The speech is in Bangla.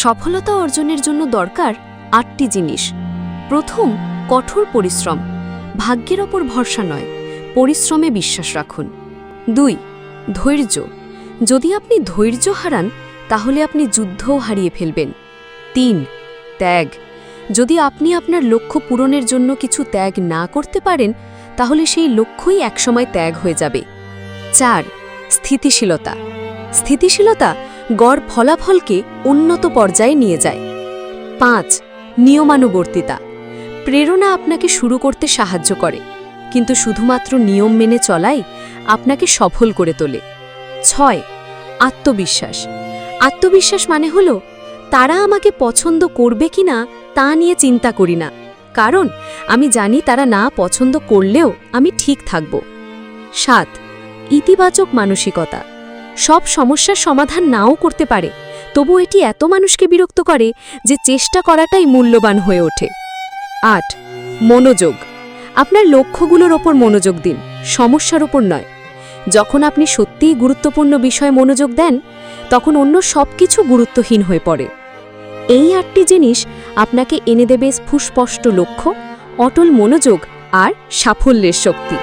সফলতা অর্জনের জন্য দরকার ৮টি জিনিস। প্রথম, কঠোর পরিশ্রম। ভাগ্যের ওপর ভরসা নয়, পরিশ্রমে বিশ্বাস রাখুন। ২, ধৈর্য। যদি আপনি ধৈর্য হারান তাহলে আপনি যুদ্ধও হারিয়ে ফেলবেন। ৩, ত্যাগ। যদি আপনি আপনার লক্ষ্য পূরণের জন্য কিছু ত্যাগ না করতে পারেন তাহলে সেই লক্ষ্যই একসময় ত্যাগ হয়ে যাবে। ৪, স্থিতিশীলতা। স্থিতিশীলতা গড় ফলাফলকে উন্নত পর্যায়ে নিয়ে যায়। ৫, নিয়মানুবর্তিতা। প্রেরণা আপনাকে শুরু করতে সাহায্য করে, কিন্তু শুধুমাত্র নিয়ম মেনে চলাই আপনাকে সফল করে তোলে। ৬, আত্মবিশ্বাস। আত্মবিশ্বাস মানে হলো তারা আমাকে পছন্দ করবে কিনা তা নিয়ে চিন্তা করি না, কারণ আমি জানি তারা না পছন্দ করলেও আমি ঠিক থাকব। ৭, ইতিবাচক মানসিকতা। সব সমস্যার সমাধান নাও করতে পারে, তবু এটি এত মানুষকে বিরক্ত করে যে চেষ্টা করাটাই মূল্যবান হয়ে ওঠে। ৮, মনোযোগ। আপনার লক্ষ্যগুলোর ওপর মনোযোগ দিন, সমস্যার ওপর নয়। যখন আপনি সত্যিই গুরুত্বপূর্ণ বিষয়ে মনোযোগ দেন তখন অন্য সব কিছু গুরুত্বহীন হয়ে পড়ে। এই ৮টি জিনিস আপনাকে এনে দেবে সুস্পষ্ট লক্ষ্য, অটল মনোযোগ আর সাফল্যের শক্তি।